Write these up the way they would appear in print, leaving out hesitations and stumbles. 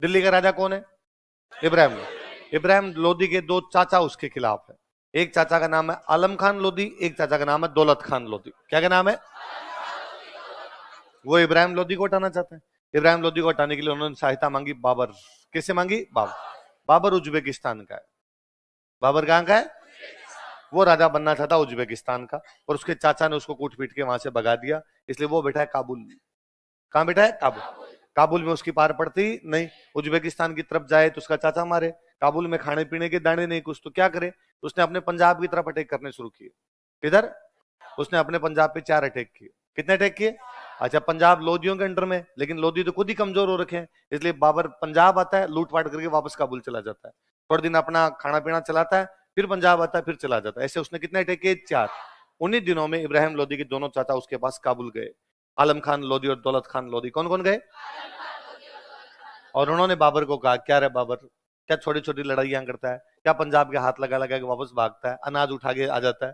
दिल्ली का राजा कौन है? इब्राहिम लोदी। इब्राहिम लोदी के दो चाचा उसके खिलाफ है। एक चाचा का नाम है आलम खान लोदी, एक चाचा का नाम है दौलत खान लोदी। क्या नाम है? वो इब्राहिम लोदी को हटाना चाहते हैं। इब्राहिम लोदी को हटाने के लिए उन्होंने सहायता मांगी बाबर। किससे मांगी? बाबर। बाबर उज्बेकिस्तान का है। बाबर कहां का है? वो राजा बनना चाहता उज्बेकिस्तान का, और उसके चाचा ने उसको कूट पीट के वहां से भगा दिया, इसलिए वो बैठा है काबुल। कहां बैठा है? काबुल। काबुल में उसकी पार पड़ती नहीं। उज्बेकिस्तान की तरफ जाए तो उसका चाचा मारे, काबुल में खाने पीने के दाने नहीं कुछ, तो क्या करे? उसने अपने पंजाब की तरफ अटैक करने शुरू किए। किधर? उसने अपने पंजाब पे 4 अटैक किए। कितने अटैक किए? अच्छा, पंजाब लोदियों के अंडर में, लेकिन लोदी तो खुद ही कमजोर हो रखे हैं, इसलिए बाबर पंजाब आता है, लूटपाट करके वापस काबुल चला जाता है, थोड़े दिन अपना खाना पीना चलाता है, फिर पंजाब आता है, फिर चला जाता है। ऐसे उसने कितने अटैक किए? 4। उन्हीं दिनों में इब्राहिम लोदी के दोनों चाचा उसके पास काबुल गए, आलम खान लोदी और दौलत खान लोदी। कौन कौन गए? और उन्होंने बाबर को कहा, क्या रे बाबर, क्या छोटी छोटी लड़ाइयां करता है? क्या पंजाब के हाथ लगा लगा के वापस भागता है, अनाज उठा के आ जाता है?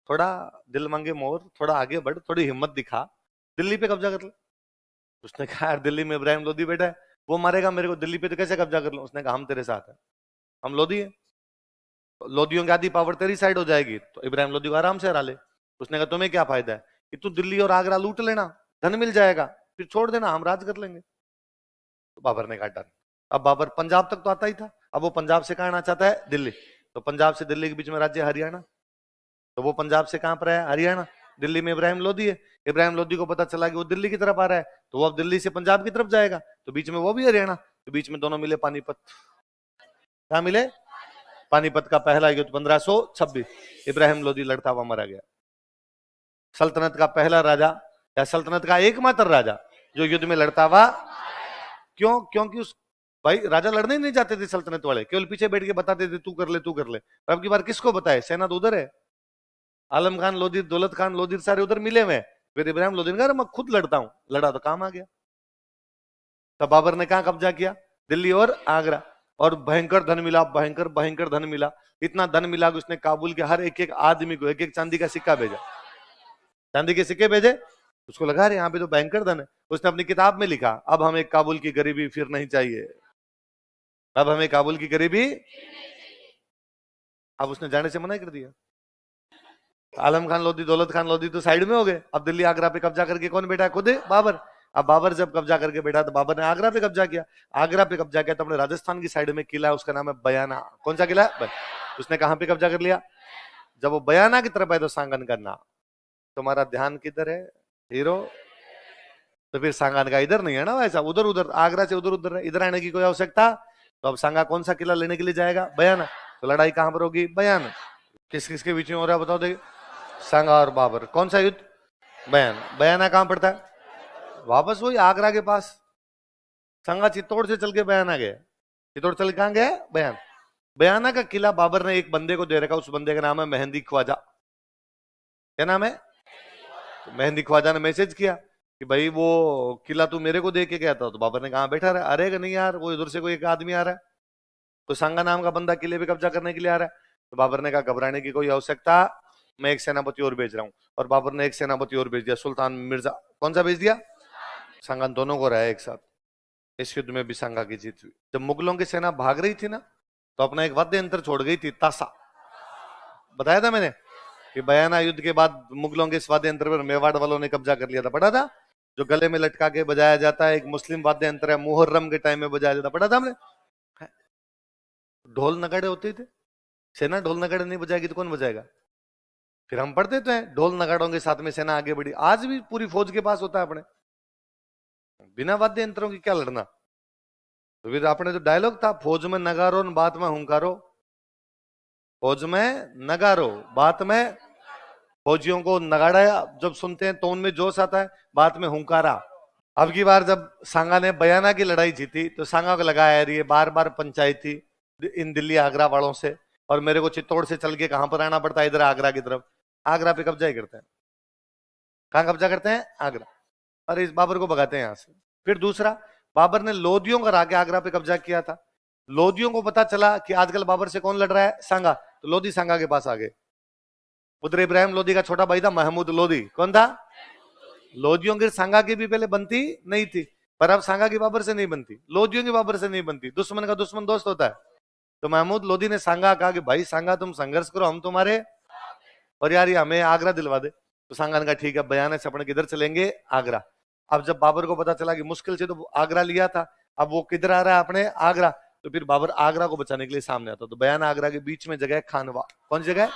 थोड़ा दिल मांगे मोर, थोड़ा आगे बढ़, थोड़ी हिम्मत दिखा, दिल्ली पे कब्जा कर ले। उसने कहा, यार दिल्ली में इब्राहिम लोदी बैठा है, वो मारेगा मेरे को, दिल्ली पे तो कैसे कब्जा कर लूं? उसने कहा, हम तेरे साथ हैं, हम लोदी है, लोदियों की आधी पावर तेरी साइड हो जाएगी तो इब्राहिम लोदी को आराम से हरा ले। उसने कहा, तुम्हें क्या फायदा है कि तू दिल्ली और आगरा लूट लेना, धन मिल जाएगा, फिर छोड़ देना, हम राज कर लेंगे। तो बाबर ने कहा, डन। अब बाबर पंजाब तक तो आता ही था, अब वो पंजाब से कहां आना चाहता है? दिल्ली। तो पंजाब से दिल्ली के बीच में राज्य हरियाणा, तो वो पंजाब से कहां पर है? हरियाणा। दिल्ली में इब्राहिम लोदी है, इब्राहिम लोदी को पता चला कि वो दिल्ली की तरफ आ रहा है, तो वो अब दिल्ली से पंजाब की तरफ जाएगा, तो बीच में वो भी हरियाणा, तो बीच में दोनों मिले पानीपत। क्या मिले? पानीपत का पहला युद्ध 1526, इब्राहिम लोदी लड़ता हुआ मारा गया। सल्तनत का पहला राजा या सल्तनत का एकमात्र राजा जो युद्ध में लड़ता हुआ। क्यों? क्योंकि उस भाई राजा लड़ने नहीं जाते थे सल्तनत वाले, केवल पीछे बैठ के बताते थे तू कर ले तू कर ले। अब की बार किसको बताए? सेना तो उधर है, आलम खान लोधी, दौलत खान लोधी सारे उधर मिले हुए। फिर इब्राहिम लोधी ने कहा, मैं खुद लड़ता हूं, लड़ा तो काम आ गया। तब बाबर ने कहां कब्जा किया? दिल्ली और आगरा, और भयंकर धन मिला, भयंकर भयंकर धन मिला। इतना धन मिला कि उसने काबुल के हर एक एक आदमी को एक एक चांदी का सिक्का भेजा, चांदी के सिक्के भेजे। उसको लगा रहे यहाँ पे तो भयंकर धन है। उसने अपनी किताब में लिखा, अब हमें काबुल की गरीबी फिर नहीं चाहिए, अब हमें काबुल की गरीबी। अब उसने जाने से मना कर दिया। आलम खान लोधी, दौलत खान लोधी तो साइड में हो गए, अब दिल्ली आगरा पे कब्जा करके कौन बैठा है? खुद बाबर। अब बाबर जब कब्जा करके बैठा तो बाबर ने आगरा पे कब्जा किया। आगरा पे कब्जा किया तो अपने राजस्थान की साइड में किला है, उसका नाम है बयाना। कौन सा किला है? उसने कहां पे कब्जा कर लिया? जब वो बयाना की तरफ आए तो सांगन का नाम। तुम्हारा ध्यान किधर है हीरो? तो फिर सांगन का इधर नहीं है ना, वैसा उधर उधर, आगरा से उधर उधर है, इधर आने की कोई आवश्यकता। तो अब सांगा कौन सा किला लेने के लिए जाएगा? बयाना। तो लड़ाई कहां पर होगी? बयाना। किस किस के बीच में हो रहा है बताओ देखिए? सांगा और बाबर। कौन सा युद्ध? बयाना। बयाना कहां पड़ता है? वापस वही आगरा के पास। सांगा चित्तौड़ से चल के बयाना गया, चित्तौड़ चल कहां गया? बयान। बयाना का किला बाबर ने एक बंदे को दे रखा, उस बंदे का नाम है मेहंदी ख्वाजा। क्या नाम है? तो मेहंदी ख्वाजा ने मैसेज किया कि भाई वो किला तू मेरे को दे के गया था, तो बाबर ने कहा बैठा रहा। अरे नहीं यार, वो इधर से कोई एक आदमी आ रहा है, तो सांगा नाम का बंदा किले पे कब्जा करने के लिए आ रहा है। तो बाबर ने कहा घबराने की कोई आवश्यकता, मैं एक सेनापति और भेज रहा हूँ। और बाबर ने एक सेनापति और भेज दिया, सुल्तान मिर्जा। कौन सा भेज दिया? सांगा दोनों को रहा एक साथ। इस युद्ध में भी सांगा की जीत हुई। जब मुगलों की सेना भाग रही थी ना, तो अपना एक वाद्य यंत्र छोड़ गई थी, तासा। बताया था मैंने कि बयाना युद्ध के बाद मुगलों के इस वाद्य यंत्र पर मेवाड़ वालों ने कब्जा कर लिया था, पढ़ा था? जो गले में लटका के बजाया जाता है, एक मुस्लिम वाद्य यंत्र है, मुहर्रम के टाइम में बजाया जाता, पढ़ा था हमने? ढोल नगाड़े होते थे, सेना ढोल नगाड़े नहीं बजाएगी तो कौन बजाएगा? फिर हम पढ़ते तो हैं, ढोल नगाड़ों के साथ में सेना आगे बढ़ी। आज भी पूरी फौज के पास होता है अपने, बिना वाद्य यंत्रों की क्या लड़ना। तो फिर अपने जो डायलॉग था, फौज में नगारो बात में हुंकारो, फौज में नगारो बात में। फौजियों को नगाड़ा जब सुनते हैं तो उनमें जोश आता है, बात में हुंकारा। अब की बार जब सांगा ने बयाना की लड़ाई जीती तो सांगा को लगा यार ये बार बार पंचायती इन दिल्ली आगरा वालों से, और मेरे को चित्तौड़ से चल के कहां पर आना पड़ता है? इधर आगरा की तरफ। आगरा पे कब्जा ही करते हैं। कहां कब्जा करते हैं? आगरा। और इस बाबर को भगाते हैं यहां से। फिर दूसरा, बाबर ने लोदियों का आके आगरा पे कब्जा किया था। लोदियों को पता चला कि आजकल बाबर से कौन लड़ रहा है? सांगा। तो लोधी सांगा के पास आ गए। उधर इब्राहिम लोधी का छोटा भाई था महमूद लोधी। कौन था? लोदियों की सांगा की भी पहले बनती नहीं थी, पर अब सांगा की बाबर से नहीं बनती, लोदियों की बाबर से नहीं बनती, दुश्मन का दुश्मन दोस्त होता है। तो महमूद लोदी ने सांगा कहा कि भाई सांगा तुम संघर्ष करो, हम तुम्हारे, और यार ये हमें आगरा दिलवा दे। तो सांगा ने कहा ठीक है, बयान से अपने किधर चलेंगे, आगरा। अब जब बाबर को पता चला कि मुश्किल से तो आगरा लिया था, अब वो किधर आ रहा है, अपने आगरा, तो फिर बाबर आगरा को बचाने के लिए सामने आता। तो बयान आगरा के बीच में जगह है खानवा। कौन सी जगह है?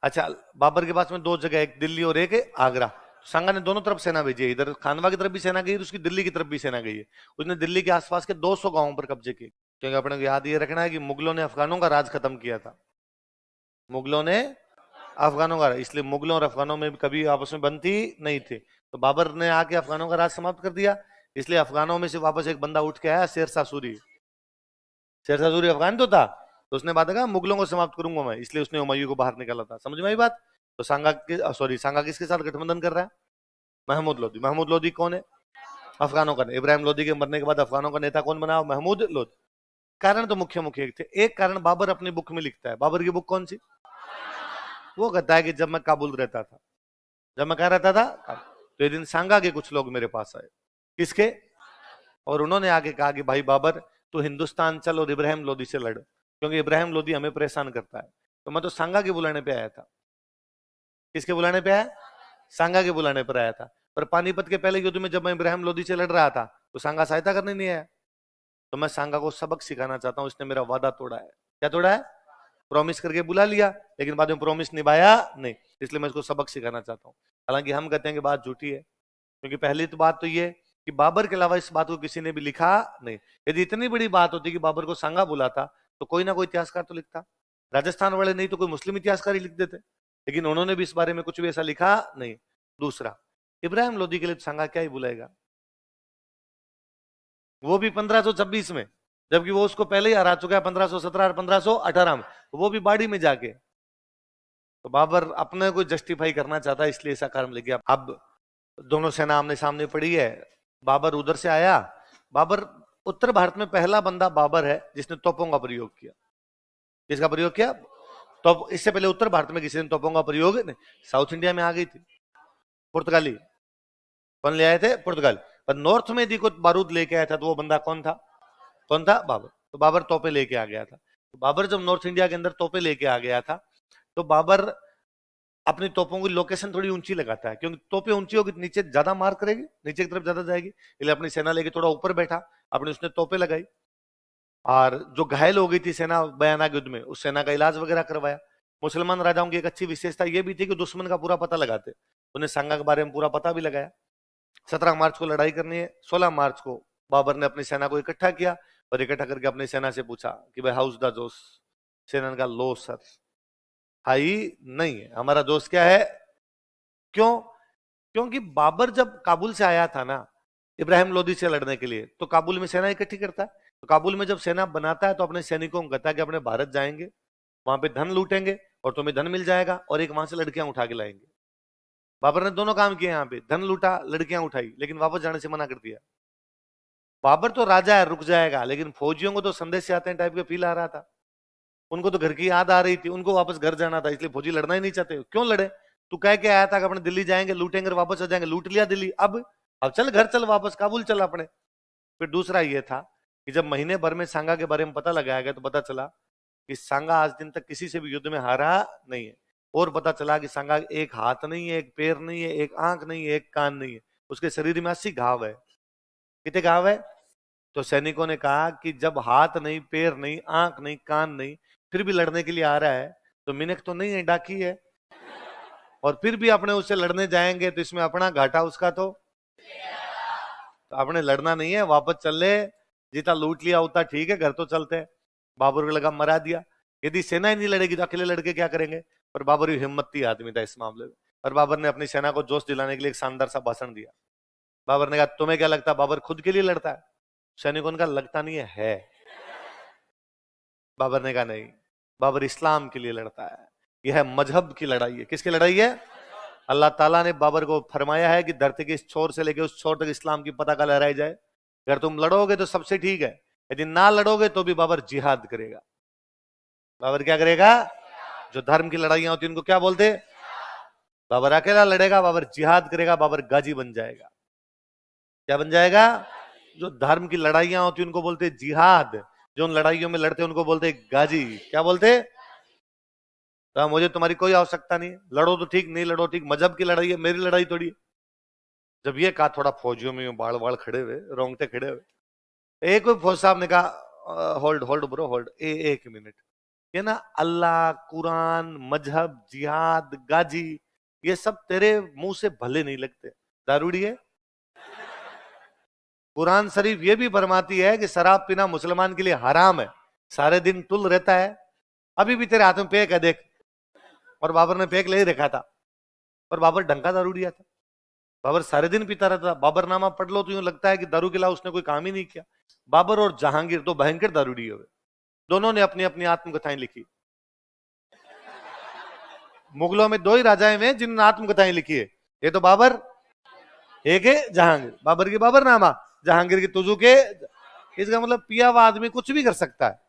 अच्छा, बाबर के पास में दो जगह, एक दिल्ली और एक आगरा। सांगा ने दोनों तरफ सेना भेजी है, इधर खानवा की तरफ भी सेना गई है, उसकी दिल्ली की तरफ भी सेना गई है। उसने दिल्ली के आसपास के 200 गांवों पर कब्जे किए, क्योंकि अपने को याद ये रखना है कि मुगलों ने अफगानों का राज खत्म किया था। मुगलों ने अफगानों का, इसलिए मुगलों और अफगानों में कभी आपस में बनती नहीं थी। तो बाबर ने आके अफगानों का राज समाप्त कर दिया। इसलिए अफगानों में से वापस एक बंदा उठ के आया, शेरशाह सूरी। शेरशाह सूरी अफगान तो था, तो उसने बात कहा मुगलों को समाप्त करूंगा मैं, इसलिए उसने हुमायूं को बाहर निकाला था। समझ में आई बात? तो सांगा किसके साथ गठबंधन कर रहा है? महमूद लोदी। महमूद लोदी कौन है? अफगानों का। इब्राहिम लोदी के मरने के बाद अफगानों का नेता कौन बना? महमूद लोदी। कारण तो मुख्य मुख्य थे। एक कारण बाबर अपनी बुक में लिखता है। बाबर की बुक कौन सी? वो कहता है कि जब मैं काबुल रहता था, जब मैं कहा रहता था, तो एक दिन सांगा के कुछ लोग मेरे पास आए। किसके? और उन्होंने आके कहा कि भाई बाबर, तू हिंदुस्तान चल और इब्राहिम लोदी से लड़, क्योंकि इब्राहिम लोदी हमें परेशान करता है। तो मैं तो सांगा के बुलाने पे आया था। किसके बुलाने पे आया? सांगा के बुलाने पर आया था। पर पानीपत के पहले युद्ध में जब मैं इब्राहिम लोदी से लड़ रहा था, तो सांगा सहायता करने नहीं आया। तो मैं सांगा को सबक सिखाना चाहता हूं। इसने मेरा वादा तोड़ा है। क्या तोड़ा है? प्रॉमिस करके बुला लिया, लेकिन बाद में प्रॉमिस निभाया नहीं, इसलिए मैं इसको सबक सिखाना चाहता हूं। हालांकि हम कहते हैं कि बात झूठी है, क्योंकि पहली तो बात तो ये कि बाबर के अलावा इस बात को किसी ने भी लिखा नहीं। यदि इतनी बड़ी बात होती कि बाबर को सांगा बुलाता, तो कोई ना कोई इतिहासकार तो लिखता। राजस्थान वाले नहीं तो कोई मुस्लिम इतिहासकार ही लिख देते, लेकिन उन्होंने भी इस बारे में कुछ भी ऐसा लिखा नहीं। दूसरा, इब्राहिम लोदी के लिए सांगा क्या ही बुलाएगा, वो भी 1526 में, जबकि वो उसको पहले ही हरा चुका है 1517 और 1518 में, वो भी बाड़ी में जाके। तो बाबर अपने को जस्टिफाई करना चाहता है, इसलिए ऐसा कर्म ले गया। अब दोनों सेना आमने सामने पड़ी है। बाबर उधर से आया। बाबर, उत्तर भारत में पहला बंदा बाबर है जिसने तोपों का प्रयोग किया। किसका प्रयोग किया? तो इससे पहले उत्तर भारत में किसी ने तोपों का प्रयोग नहीं। साउथ इंडिया में आ गई थी पुर्तगाली। कौन ले आए थे? पुर्तगाली। पर नॉर्थ में यदि कुछ बारूद लेके आया था, तो वो बंदा कौन था? कौन था? बाबर। तो बाबर तोपे लेके आ गया था। तो बाबर जब नॉर्थ इंडिया के अंदर तोपे लेके आ गया था, तो बाबर अपनी तोपों की लोकेशन थोड़ी ऊंची लगाता है, क्योंकि तोपें ऊंची होगी नीचे ज्यादा मार करेगी, नीचे की तरफ ज्यादा जाएगी। इसलिए अपनी सेना लेके थोड़ा ऊपर बैठा, अपने उसने तोपे लगाई, और जो घायल हो गई थी सेना बयाना युद्ध में, उस सेना का इलाज वगैरह करवाया। मुसलमान राजाओं की एक अच्छी विशेषता यह भी थी कि दुश्मन का पूरा पता लगाते। उन्हें सांगा के बारे में पूरा पता भी लगाया। 17 मार्च को लड़ाई करनी है। 16 मार्च को बाबर ने अपनी सेना को इकट्ठा किया, और इकट्ठा करके अपनी सेना से पूछा कि भाई हाउस द जोश। सेना का लो सर, हाई नहीं है हमारा जोश। क्या है? क्यों? क्योंकि बाबर जब काबुल से आया था ना इब्राहिम लोदी से लड़ने के लिए, तो काबुल में सेना इकट्ठी करता है। तो काबुल में जब सेना बनाता है, तो अपने सैनिकों को कहता है कि अपने भारत जाएंगे, वहां पे धन लूटेंगे और तुम्हें धन मिल जाएगा, और एक वहां से लड़कियां उठा के लाएंगे। बाबर ने दोनों काम किए, यहाँ पे धन लूटा, लड़कियां उठाई, लेकिन वापस जाने से मना कर दिया। बाबर तो राजा है, रुक जाएगा, लेकिन फौजियों को तो संदेश से आते हैं टाइप के फील आ रहा था। उनको तो घर की याद आ रही थी, उनको वापस घर जाना था, इसलिए फौजी लड़ना ही नहीं चाहते। क्यों लड़े? तू कह के आया था कि अपने दिल्ली जाएंगे, लूटेंगे और वापस आ जाएंगे। लूट लिया दिल्ली, अब चल घर चल, वापस काबुल चल अपने। फिर दूसरा ये था कि जब महीने भर में सांगा के बारे में पता लगाया गया, तो पता चला कि सांगा आज दिन तक किसी से भी युद्ध में हारा नहीं है। और पता चला कि सांगा एक हाथ नहीं है, एक पैर नहीं है, एक आंख नहीं है, एक कान नहीं है, उसके शरीर में 80 घाव है। कितने घाव है? तो सैनिकों ने कहा कि जब हाथ नहीं, पैर नहीं, आंख नहीं, कान नहीं, फिर भी लड़ने के लिए आ रहा है, तो मिनक तो नहीं है, डाकी है। और फिर भी अपने उससे लड़ने जाएंगे, तो इसमें अपना घाटा उसका तो अपने लड़ना नहीं है, वापस चल ले। जितना लूट लिया उतना ठीक है, घर तो चलते हैं। बाबर को लगा मरा दिया। यदि सेना ही नहीं लड़ेगी तो अकेले लड़के क्या करेंगे? पर बाबर हिम्मती आदमी था इस मामले में, और बाबर ने अपनी सेना को जोश दिलाने के लिए एक शानदार सा भाषण दिया। बाबर ने कहा तुम्हें क्या लगता है बाबर खुद के लिए लड़ता है? सैनिकों ने कहा लगता नहीं है। बाबर ने कहा नहीं, बाबर इस्लाम के लिए लड़ता है। यह मजहब की लड़ाई है। किसकी लड़ाई है? अल्लाह ताला ने बाबर को फरमाया है कि धरती के इस छोर से लेकर उस छोर तक इस्लाम की पताका लहराई जाए। अगर तुम लड़ोगे तो सबसे ठीक है, यदि ना लड़ोगे तो भी बाबर जिहाद करेगा। बाबर क्या करेगा? जो धर्म की लड़ाइयां होती है उनको क्या बोलते? बाबर अकेला लड़ेगा, बाबर जिहाद करेगा, बाबर गाजी बन जाएगा। क्या बन जाएगा? जो धर्म की लड़ाइयां होती उनको बोलते जिहाद, जो उन लड़ाइयों में लड़ते उनको बोलते गाजी। क्या बोलते? तो मुझे तुम्हारी कोई आवश्यकता नहीं है, लड़ो तो ठीक, नहीं लड़ो ठीक, मजहब की लड़ाई है, मेरी लड़ाई थोड़ी है। जब ये कहा थोड़ा फौजियों में बाड़ बाड़ खड़े हुए, रोंगटे खड़े हुए, एक कोई फौज साहब ने कहा होल्ड होल्ड ब्रो होल्ड, एक मिनट, ये ना अल्लाह, कुरान, मजहब, जिहाद, गाजी, ये सब तेरे मुंह से भले नहीं लगते, दारूड़ी है। कुरान शरीफ ये भी फरमाती है कि शराब पीना मुसलमान के लिए हराम है, सारे दिन तुल रहता है। अभी भी तेरे हाथ में पेक है देख, और बाबर ने पेक ले ही रखा था, पर बाबर ढंग का दारूड़िया था, बाबर सारे दिन पीता रहता था। बाबरनामा पढ़ लो तो यूं लगता है कि दारू के अलावा उसने कोई काम ही नहीं किया। बाबर और जहांगीर तो भयंकर दारूड़ी हुए, दोनों ने अपनी अपनी आत्मकथाएं लिखी। मुगलों में दो ही राजाएं हैं जिन्होंने आत्मकथाएं लिखी है, ये तो बाबर, एक है जहांगीर। बाबर की बाबरनामा, जहांगीर की तुजू के। इसका मतलब पिया हुआ आदमी कुछ भी कर सकता है।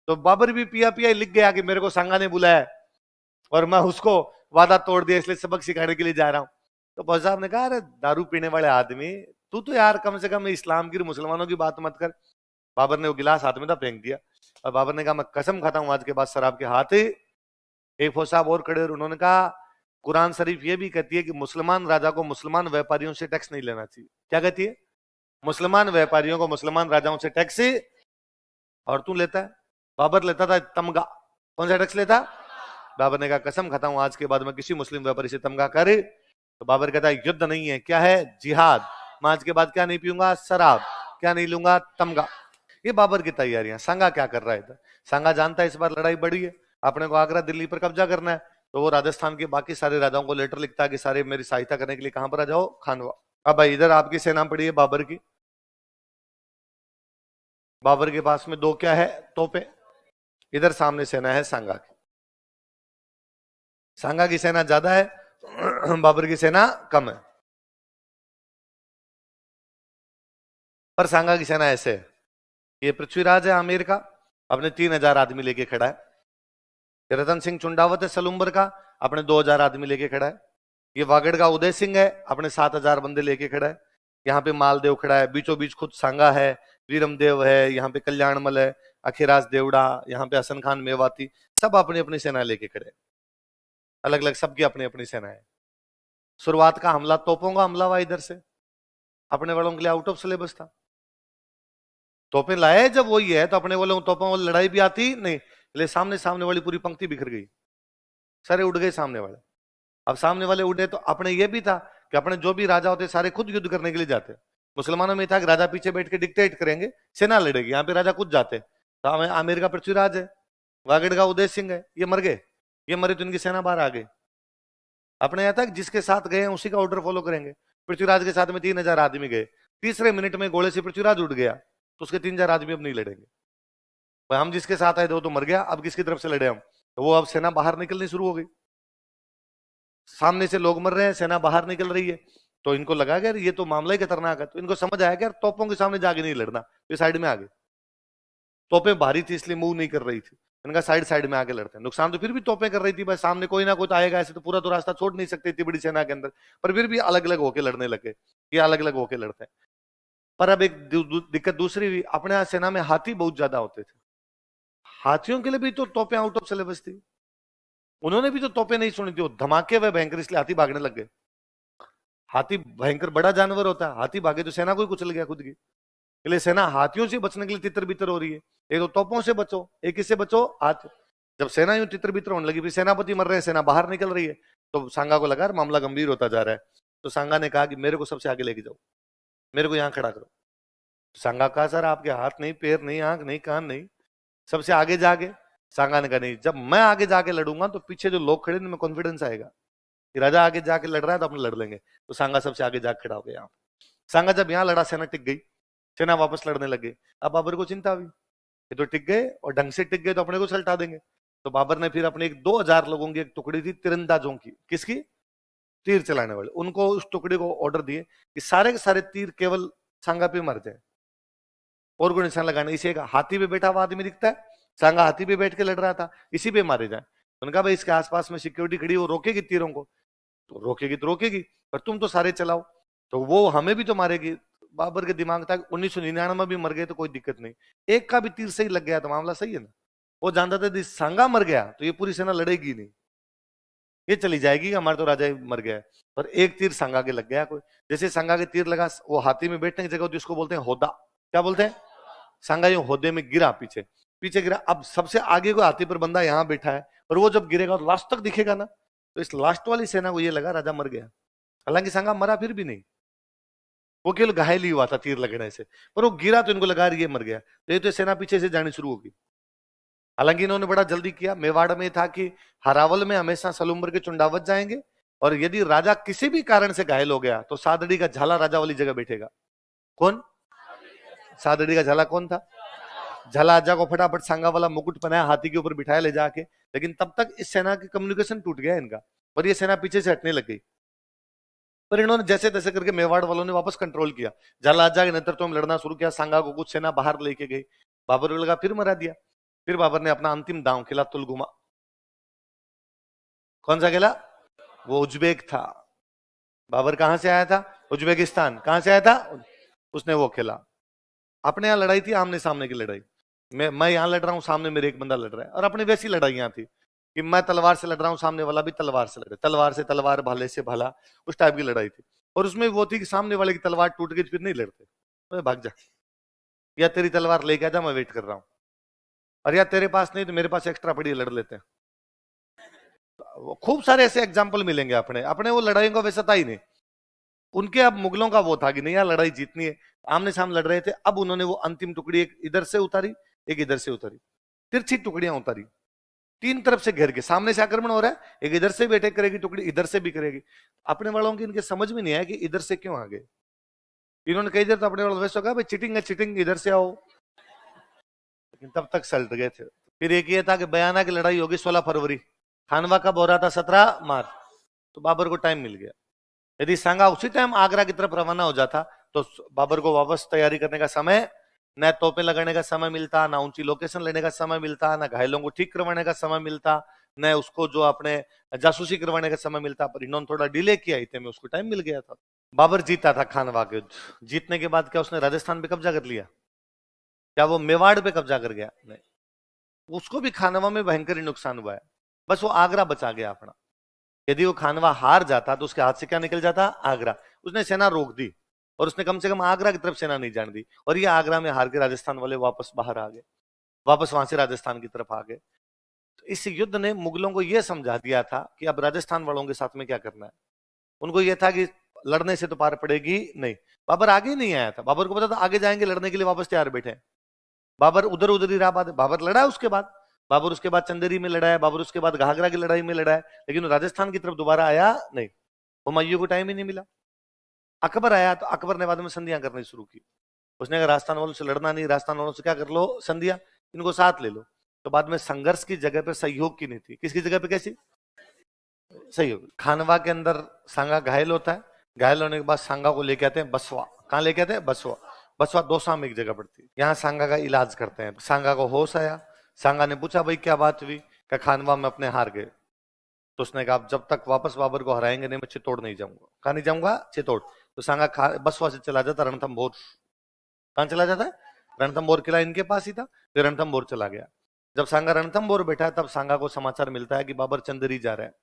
तो बाबर भी पिया पिया लिख गया कि मेरे को संगा ने बुलाया और मैं उसको वादा तोड़ दिया, इसलिए सबक सिखाने के लिए जा रहा हूं। तो फौज साहब ने कहा, अरे दारू पीने वाले आदमी, तू तो यार कम से कम इस्लाम की, मुसलमानों की बात मत कर। बाबर ने वो गिलास हाथ में था फेंक दिया, और बाबर ने कहा, मैं कसम खाता हूं आज के बाद शराब के हाथ ही। एक फौज साहब और खड़े और उन्होंने कहा, कुरान शरीफ ये भी कहती है कि मुसलमान राजा को मुसलमान व्यापारियों से टैक्स नहीं लेना चाहिए। क्या कहती है? मुसलमान व्यापारियों को मुसलमान राजाओं से टैक्स, और तू लेता है? बाबर लेता था तमगा। कौन सा टैक्स लेता? बाबर ने कहा, कसम खाता हूं आज के बाद मैं किसी मुस्लिम व्यापारी से तमगा करे। तो बाबर कहता है, युद्ध नहीं है, क्या है? जिहाद। मैं आज के बाद क्या नहीं पीऊंगा? शराब। क्या नहीं लूंगा? तमगा। ये बाबर की तैयारियां। सांगा क्या कर रहा है इधर? सांगा जानता है इस बार लड़ाई बड़ी है, अपने को आगरा दिल्ली पर कब्जा करना है। तो वो राजस्थान के बाकी सारे राजाओं को लेटर लिखता है कि सारे मेरी सहायता करने के लिए कहां पर आ जाओ? खानवा। अब भाई इधर आपकी सेना पड़ी है बाबर की, बाबर के पास में दो क्या है? तोपे। इधर सामने सेना है सांगा की। सांगा की सेना ज्यादा है, बाबर की सेना कम है। पर सांगा की सेना ऐसे है, ये पृथ्वीराज है आमेर का, अपने 3000 आदमी लेके खड़ा है। रतन सिंह चुंडावत है सलूम्बर का, अपने 2000 आदमी लेके खड़ा है। ये वागड़ का उदय सिंह है, अपने 7000 बंदे लेके खड़ा है। यहाँ पे मालदेव खड़ा है, बीचों बीच खुद सांगा है, वीरमदेव है, यहाँ पे कल्याणमल है, अखिराज देवड़ा, यहाँ पे हसन खान मेवाती, सब अपनी अपनी सेना लेके खड़े, अलग अलग सबकी अपनी अपनी सेना है। शुरुआत का हमला तोपों का हमला हुआ इधर से, अपने वालों के लिए आउट ऑफ सिलेबस था। तोपें लाए जब वही है, तो अपने वालों तोपों वाली लड़ाई भी आती नहीं, इसलिए सामने सामने वाली पूरी पंक्ति बिखर गई, सारे उड़ गए सामने वाले। अब सामने वाले उड़े तो अपने ये भी था कि अपने जो भी राजा होते सारे खुद युद्ध करने के लिए जाते। मुसलमानों में था कि राजा पीछे बैठ के डिक्टेट करेंगे, सेना लड़ेगी, यहाँ पे राजा खुद जाते। तो आमेर का पृथ्वीराज है, वागड़ का उदय सिंह है, ये मर गए, ये मरे तो इनकी सेना बाहर आ गई। अपने यहाँ तक जिसके साथ गए उसी का ऑर्डर फॉलो करेंगे। पृथ्वीराज के साथ में 3000 आदमी गए, तीसरे मिनट में गोले से पृथ्वीराज उड़ गया, तो उसके 3000 आदमी अब नहीं लड़ेंगे। भाई हम जिसके साथ आए थे वो तो मर गया, अब किसकी तरफ से लड़े हम? तो वो अब सेना बाहर निकलनी शुरू हो गई, सामने से लोग मर रहे हैं, सेना बाहर निकल रही है। तो इनको लगा कि ये तो मामला ही खतरनाक है, तो इनको समझ आया कि यार तोपों के सामने जाके नहीं लड़ना, तो साइड में आ गए। तोपें भारी थी इसलिए मूव नहीं कर रही थी, इनका साइड साइड में आके लड़ते हैं। नुकसान तो फिर भी तोपें कर रही थी, बस सामने कोई ना कोई तो आएगा, ऐसे तो पूरा तो रास्ता छोड़ नहीं सकते इतनी बड़ी सेना के अंदर, पर फिर भी अलग अलग होकर लड़ने लगे, ये अलग अलग होकर लड़ते हैं। पर अब एक दिक्कत दूसरी हुई, अपने यहाँ सेना में हाथी बहुत ज्यादा होते थे, हाथियों के लिए भी तो तोपें आउट ऑफ सिलेबस थी, उन्होंने भी तो तोपें नहीं सुनी थी, वो धमाके हुए भयंकर, इसलिए हाथी भागने लग गए। हाथी भयंकर बड़ा जानवर होता है, हाथी भागे तो सेना को ही कुचल गया खुद की, इसलिए सेना हाथियों से बचने के लिए तितर बितर हो रही है। एक तो तोपों से बचो, एक किससे बचो? हाथ। जब सेना यूं तितर बितर होने लगी, फिर सेनापति मर रहे हैं, सेना बाहर निकल रही है, तो सांगा को लगा मामला गंभीर होता जा रहा है। तो सांगा ने कहा कि मेरे को सबसे आगे लेके जाओ, मेरे को यहाँ खड़ा करो। सांगा कहा, सर आपके हाथ नहीं, पैर नहीं, आंख नहीं, कान नहीं, सबसे आगे जाके। सांगा ने कहा, नहीं, जब मैं आगे जाके लड़ूंगा तो पीछे जो लोग खड़े उनमें कॉन्फिडेंस आएगा कि राजा आगे जाके लड़ रहा है तो अपने लड़ लेंगे। तो सांगा सबसे आगे जाके खड़ा हो गया। यहाँ सांगा जब यहाँ लड़ा, सेना टिक गई, सेना वापस लड़ने लगे। अब बाबर को चिंता हुई, ये तो टिक गए और ढंग से टिक गए तो अपने को सल्टा देंगे। तो बाबर ने फिर अपने एक 2000 लोगों की एक टुकड़ी थी तीरंदाजों की, किसकी? तीर चलाने वाले, उनको उस टुकड़ी को ऑर्डर दिए कि सारे के सारे तीर केवल सांगा पे मर जाए और कोई निशान लगाने। इसे एक हाथी पे बैठा हुआ आदमी दिखता है, सांगा हाथी पे बैठ के लड़ रहा था, इसी पे मारे जाए। उन्होंने कहा भाई इसके आसपास में सिक्योरिटी खड़ी, वो रोकेगी तीरों को। तो रोकेगी, पर तुम तो सारे चलाओ, तो वो हमें भी तो मारेगी। बाबर के दिमाग था 1999 में भी मर गए तो कोई दिक्कत नहीं, एक का भी तीर सही लग गया तो मामला सही है ना। वो जानता था यदि सांगा मर गया तो ये पूरी सेना लड़ेगी नहीं, ये चली जाएगी, हमारा तो राजा ही मर गया है। पर एक तीर सांगा के लग गया कोई, जैसे सांगा के तीर लगा, वो हाथी में बैठने की जगह होती है उसको बोलते हैं होदा, क्या बोलते हैं, सांगा यूं होदे में गिरा, पीछे पीछे गिरा। अब सबसे आगे को हाथी पर बंदा यहाँ बैठा है, और वो जब गिरेगा तो लास्ट तक दिखेगा ना, तो इस लास्ट वाली सेना को ये लगा राजा मर गया। हालांकि सांगा मरा फिर भी नहीं, वो केवल घायल ही हुआ था तीर लगने से, पर वो गिरा तो इनको लगा ये मर गया, तो ये तो सेना पीछे से जानी शुरू होगी। हालांकि इन्होंने बड़ा जल्दी किया, मेवाड़ में था कि हरावल में हमेशा सलूम्बर के चुंडावत जाएंगे, और यदि राजा किसी भी कारण से घायल हो गया तो सादड़ी का झाला राजा वाली जगह बैठेगा। कौन? सादड़ी का झाला कौन था? झाला आजा को फटाफट सांगा वाला मुकुट पहनाया, हाथी के ऊपर बिठाया ले जाके, लेकिन तब तक इस सेना की कम्युनिकेशन टूट गया इनका, और ये सेना पीछे से हटने लग गई। पर इन्होंने जैसे तैसे करके मेवाड़ वालों ने वापस कंट्रोल किया, झाला आजा के नेतृत्व में लड़ना शुरू किया, सांगा को कुछ सेना बाहर लेके गई, बाबर को लगा फिर मरा दिया। फिर बाबर ने अपना अंतिम दांव खेला, तुलगुमा। कौन सा खेला? वो उज्बेक था। बाबर कहां से आया था? उज्बेकिस्तान। कहां से आया था? उसने वो खेला। अपने यहां लड़ाई थी, आमने सामने की लड़ाई, मैं यहां लड़ रहा हूं, सामने मेरे एक बंदा लड़ रहा है, और अपनी वैसी लड़ाइयां थी कि मैं तलवार से लड़ रहा हूं, सामने वाला भी तलवार से लड़ रहा है, तलवार से तलवार, भाले से भाला, उस टाइप की लड़ाई थी। और उसमें वो थी कि सामने वाले की तलवार टूट गई फिर नहीं लड़ते, तो भाग जा, या तेरी तलवार लेके आ जा, मैं वेट कर रहा हूं, और या तेरे पास नहीं तो मेरे पास एक्स्ट्रा पड़ी, लड़ लेते हैं। खूब सारे ऐसे एग्जाम्पल मिलेंगे अपने अपने वो लड़ाई का वैसा था ही नहीं उनके। अब मुगलों का वो था कि नहीं यार लड़ाई जीतनी है, आमने सामने लड़ रहे थे। अब उन्होंने वो अंतिम टुकड़ी एक इधर से उतारी, एक इधर से उतारी, तिरछी टुकड़ियां उतारी, तीन तरफ से घेर के, सामने से आक्रमण हो रहा है, एक इधर से भी अटैक करेगी टुकड़ी, इधर से भी करेगी। अपने वालों की इनके समझ में नहीं आया कि इधर से क्यों आ गए। इन्होंने कई देर तो अपने वालों वैसे कहा भाई चिटिंग है चिटिंग, इधर से आओ, लेकिन तब तक सलट गए थे। फिर एक ये था कि बयाना की लड़ाई होगी 16 फरवरी, खानवा कब हो रहा था? 17 मार्च। तो बाबर को टाइम मिल गया। यदि सांगा उसी टाइम आगरा की तरफ रवाना हो जाता तो बाबर को वापस तैयारी करने का समय, न तोपें लगाने का समय मिलता, ना ऊंची लोकेशन लेने का समय मिलता, ना घायलों को ठीक करवाने का समय मिलता, न उसको जो अपने जासूसी करवाने का समय मिलता। पर इन्होंने थोड़ा डिले किया, इतने में उसको टाइम मिल गया था। बाबर जीता था खानवा के युद्ध। जीतने के बाद क्या उसने राजस्थान पे कब्जा कर लिया? क्या वो मेवाड़ पे कब्जा कर गया? नहीं, उसको भी खानवा में भयंकर नुकसान हुआ है, बस वो आगरा बचा गया अपना। यदि वो खानवा हार जाता तो उसके हाथ से क्या निकल जाता? आगरा। उसने सेना रोक दी, और उसने कम से कम आगरा की तरफ सेना नहीं जाने दी, और ये आगरा में हार के राजस्थान वाले वापस बाहर आ गए, वापस वहां से राजस्थान की तरफ आ गए। तो इस युद्ध ने मुगलों को यह समझा दिया था कि अब राजस्थान वालों के साथ में क्या करना है। उनको यह था कि लड़ने से तो पार पड़ेगी नहीं। बाबर आगे ही नहीं आया था, बाबर को पता था आगे जाएंगे लड़ने के लिए, वापस तैयार बैठे। बाबर उधर उधर ही रहा। बाबर लड़ा उसके बाद, बाबर उसके बाद चंदेरी में लड़ा है, बाबर उसके बाद घाघरा की लड़ाई में लड़ा है, लेकिन राजस्थान की तरफ दोबारा आया नहीं। हुमायूं को टाइम ही नहीं मिला। अकबर आया तो अकबर ने बाद में संधियां करनी शुरू की। उसने कहा राजस्थान वालों से लड़ना नहीं, राजस्थान वालों से क्या कर लो? संधियां, इनको साथ ले लो। तो बाद में संघर्ष की जगह पर सहयोग की नीति, किसकी जगह पे? कैसी सहयोग? खानवा के अंदर सांगा घायल होता है, घायल होने के बाद सांगा को लेके आते हैं बसवा। कहाँ लेके आते हैं? बसवा। बसवा दौसा में एक जगह पड़ती है, यहाँ सांगा का इलाज करते हैं। सांगा को होश आया, सांगा ने पूछा भाई क्या बात हुई? क्या खानवा में अपने हार गए। तो उसने कहा जब तक वापस बाबर को हराएंगे नहीं मैं चित्तौड़ नहीं जाऊंगा। कहा नहीं जाऊंगा? चित्तौड़। तो सांगा बसवा से चला जाता रणथंभौर। कहां चला जाता है? रणथंभौर किला इनके पास ही था, फिर रणथंभौर चला गया। जब सांगा रणथंभौर बैठा है तब सांगा को समाचार मिलता है कि बाबर चंदेरी जा रहा है।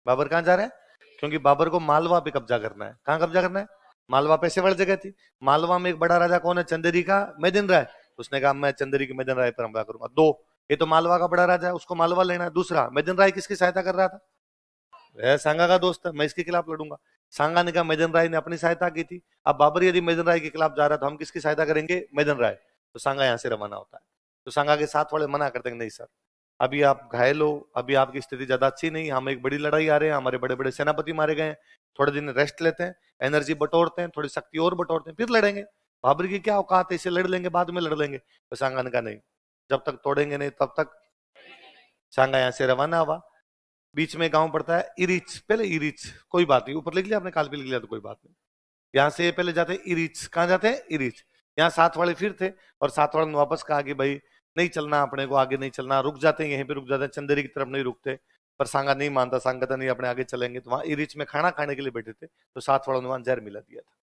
बाबर कहां जा रहा है? क्योंकि बाबर को मालवा पे कब्जा करना है। कहां कब्जा करना है? मालवा पेशेवर जगह थी। मालवा में एक बड़ा राजा कौन है? चंदेरी का मेदिन राय। उसने कहा मैं चंदेरी के मेदिन राय पर हमला करूंगा। दो, ये तो मालवा का बड़ा राजा है, उसको मालवा लेना है। दूसरा, मेदिन राय किसकी सहायता कर रहा था? वह सांगा का दोस्त है, मैं इसके खिलाफ लड़ूंगा। सांगा ने कहा मेदिन राय ने अपनी सहायता की थी, अब बाबर यदि मेदिन राय के खिलाफ जा रहा है तो हम किसकी सहायता करेंगे? मेदिन राय। तो सांगा यहाँ से रवाना होता है। तो सांगा के साथ वाले मना करते हैं नहीं सर, अभी आप घायल हो, अभी आपकी स्थिति ज्यादा अच्छी नहीं, हम एक बड़ी लड़ाई आ रहे हैं, हमारे बड़े बड़े सेनापति मारे गए हैं, थोड़े दिन रेस्ट लेते हैं, एनर्जी बटोरते हैं, थोड़ी शक्ति और बटोरते हैं, फिर लड़ेंगे। बाबर की क्या औकात है, इसे लड़ लेंगे बाद में लड़ लेंगे। तो सांगा ने कहा नहीं, जब तक तोड़ेंगे नहीं तब तक। सांगा यहाँ से रवाना हुआ। बीच में गांव पड़ता है इरिच, पहले इरिच, कोई बात नहीं, ऊपर लिख लिया आपने, काल पे लिख लिया तो कोई बात नहीं। यहाँ से पहले जाते हैं इरिच। कहाँ जाते हैं? इरिच। यहाँ साथ वाले फिर थे, और साथ वाले ने वापस कहा कि भाई नहीं चलना, अपने को आगे नहीं चलना, रुक जाते हैं यहीं पे, रुक जाते हैं, चंदेरी की तरफ नहीं रुकते। पर सांगा नहीं मानता, सांगा नहीं अपने आगे चलेंगे। तो वहां इरिच में खाना खाने के लिए बैठे थे, तो साथ वालों ने वहां जहर मिला दिया था।